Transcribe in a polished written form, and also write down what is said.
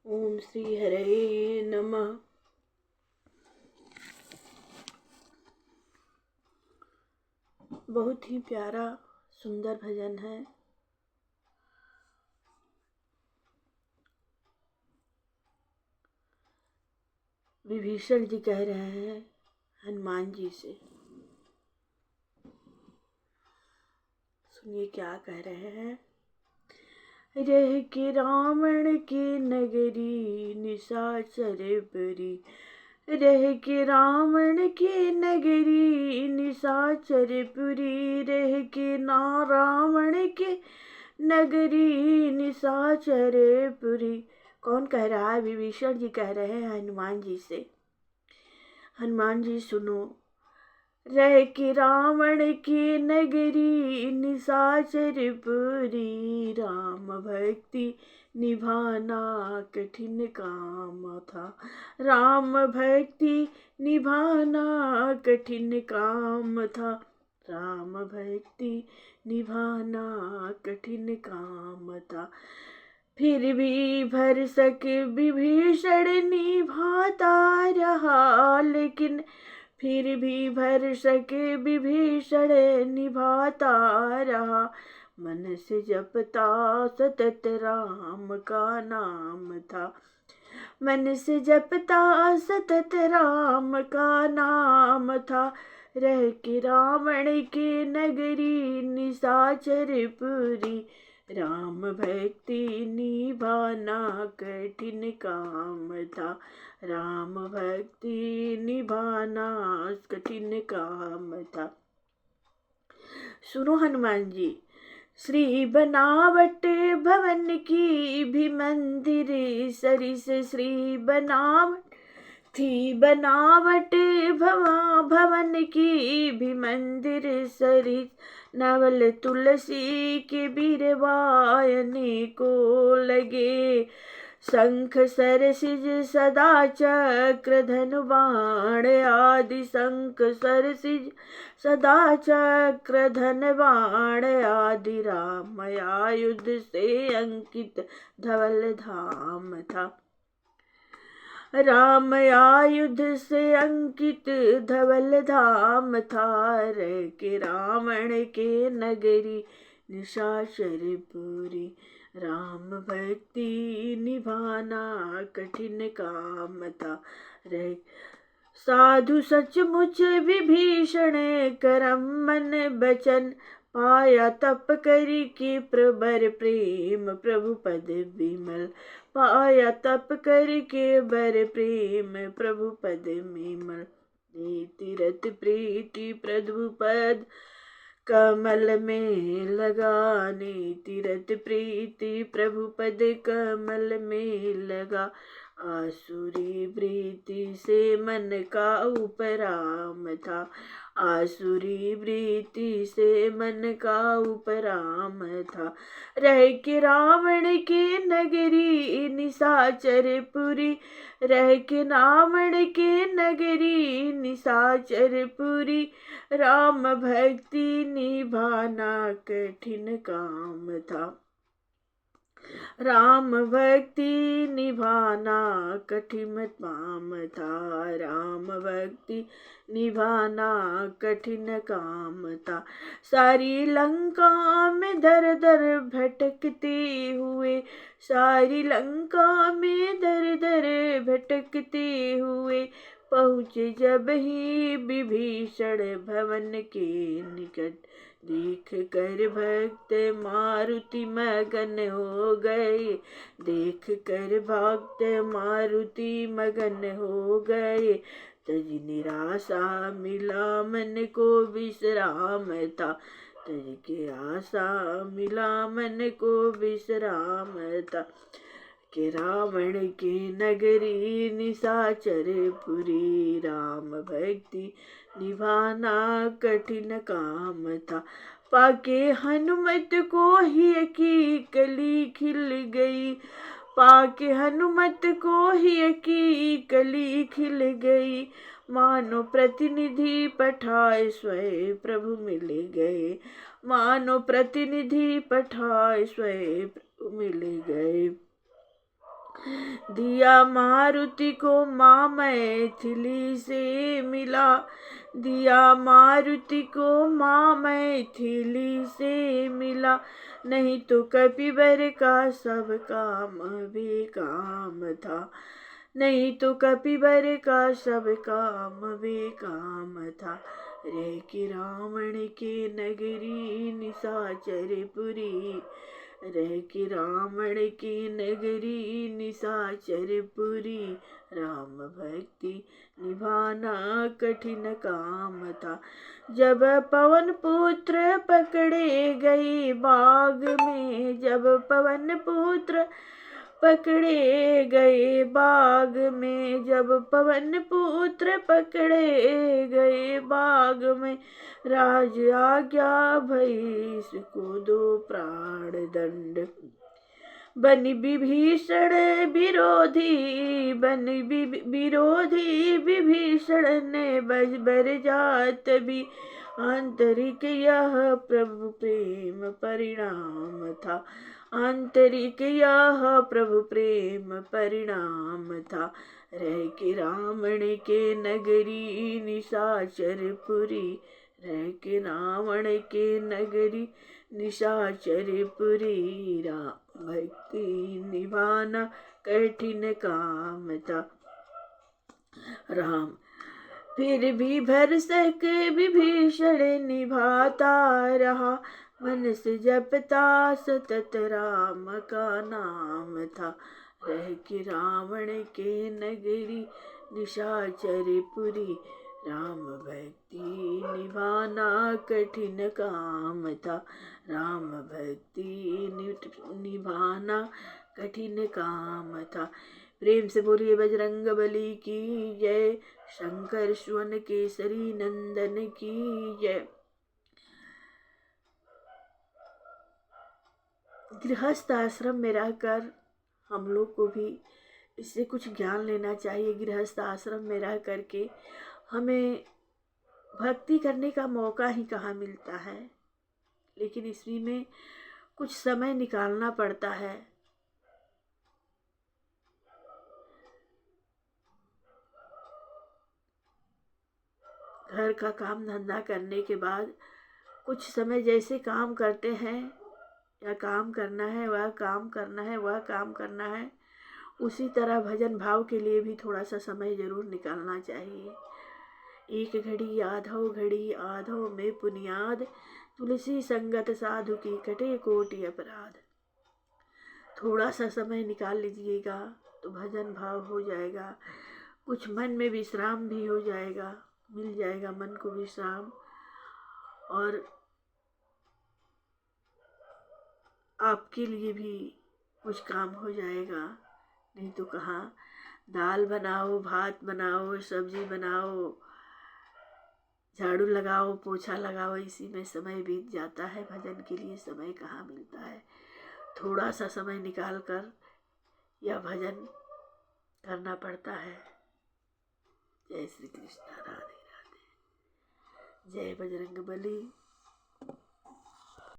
ओम श्री हरे नमः। बहुत ही प्यारा सुंदर भजन है। विभीषण जी कह रहे हैं हनुमान जी से, सुनिए क्या कह रहे हैं। रह के रावण की नगरी निशाचर परी, रह के रावण की नगरी निशाचर पुरी, रह के ना रावण के नगरी निशाचर पुरी। कौन कह रहा है? विभीषण जी कह रहे हैं हनुमान जी से। हनुमान जी सुनो, रह के रावण की नगरी निशाचर पुरी, राम भक्ति निभाना कठिन काम था, राम भक्ति निभाना कठिन काम था, राम भक्ति निभाना कठिन काम था। फिर भी भरसक विभीषण निभाता रहा, लेकिन फिर भी भरसक विभीषण निभाता रहा। मन से जपता सतत राम का नाम था, मन से जपता सतत राम का नाम था। रह के रावण के नगरी निशाचर पुरी, राम भक्ति निभाना कठिन काम था, राम भक्ति निभाना कठिन काम था। सुनो हनुमान जी, श्री बनावट भवन की भी मंदिर सरिस, श्री बनावट थी बनावट भवन की भी मंदिर सरिस, नवल तुलसी के बीरवायने को लगे, शंख सरसिज सदा चक्र धनु बाण आदि, शंख सरसिज सदा चक्र धन बाण आदि, राम आयुध से अंकित धवल धाम था, राम आयुध से अंकित धवल धाम था। रह के रावण के नगरी निशाचर पुरी, राम भक्ति निभाना कठिन काम था। रह साधु सचमुच विभीषण करम मन बचन, पाया तप करी के प्रबर प्रेम प्रभु पद विमल, पाया तप करके बर प्रेम प्रभु पद विमल, तीरथ प्रीति प्रभु पद कमल में लगाने, तीरथ प्रीति प्रभु पद कमल में लगा, आसुरी वृत्ति से मन का उपराम था, आसुरी वृत्ति से मन का उपराम था। रह के रावण के नगरी निशाचर पुरी, रह के रावण के नगरी निशाचर पुरी, राम भक्ति निभाना कठिन काम था, राम भक्ति निभाना कठिन काम था, राम भक्ति निभाना कठिन काम था। सारी लंका में दर दर भटकते हुए, सारी लंका में दर दर भटकते हुए, पहुँचे जब ही विभीषण भवन के निकट, देख कर भक्त मारुति मगन हो गए, देख कर भक्त मारुति मगन हो गए, तज निराशा मिला मन को विश्राम था, तज के आशा मिला मन को विश्राम था। के रावण के नगरी निशाचर पुरी, राम भक्ति निभाना कठिन काम था। पाके हनुमत को ही की कली खिल गई, पाके हनुमत को ही की कली खिल गई, मानो प्रतिनिधि पठाए स्वयं प्रभु मिल गए, मानो प्रतिनिधि पठाए स्वयं प्रभु मिल गए। दिया मारुति को माँ मैथिली से मिला, दिया मारुति को माँ मैथिली से मिला, नहीं तो कपिबर का सब काम बेकाम था, नहीं तो कपिबर का सब काम बेकाम था। रह के रावण के नगरी निशाचरपुरी, रह के रावण की नगरी निशाचरपुरी, राम भक्ति निभाना कठिन काम था। जब पवन पुत्र पकड़े गए बाग में, जब पवन पुत्र पकड़े गए बाग में, जब पवन पुत्र पकड़े गए बाग में, राज आज्ञा भई इसको दो प्राण दंड। बन विभीषण विरोधी, बन विरोधी विभीषण ने बर जात भी, आंतरिक यह प्रभु प्रेम परिणाम था, आंतरिक यह प्रभु प्रेम परिणाम था। रह के रावण के नगरी निशाचरपुरी, रह के रावण के नगरी निशाचरपुरी, राम भक्ति निभाना कठिन काम था। राम फिर भी भरसक विभीषण निभाता रहा, मन से जपता सतत राम का नाम था। रह के रावण के नगरी निशाचरपुरी, राम भक्ति निभाना कठिन काम था, राम भक्ति निभाना कठिन काम था। प्रेम से बोलिए बजरंग बली की जय, शंकर सुवन केसरी नंदन की जय। गृहस्थ आश्रम में रहकर हम लोग को भी इससे कुछ ज्ञान लेना चाहिए। गृहस्थ आश्रम में रह करके हमें भक्ति करने का मौका ही कहाँ मिलता है, लेकिन इसी में कुछ समय निकालना पड़ता है। घर का काम धंधा करने के बाद कुछ समय जैसे काम करते हैं, या काम करना है वह काम करना है, वह काम करना है, उसी तरह भजन भाव के लिए भी थोड़ा सा समय जरूर निकालना चाहिए। एक घड़ी आधो घड़ी आधो में पुनियाद, तुलसी संगत साधु की कटे कोटि अपराध। थोड़ा सा समय निकाल लीजिएगा तो भजन भाव हो जाएगा, कुछ मन में विश्राम भी हो जाएगा, मिल जाएगा मन को विश्राम, और आपके लिए भी कुछ काम हो जाएगा। नहीं तो कहाँ दाल बनाओ, भात बनाओ, सब्जी बनाओ, झाड़ू लगाओ, पोछा लगाओ, इसी में समय बीत जाता है। भजन के लिए समय कहाँ मिलता है। थोड़ा सा समय निकाल कर यह भजन करना पड़ता है। जय श्री कृष्ण, राधे राधे, जय बजरंग बली।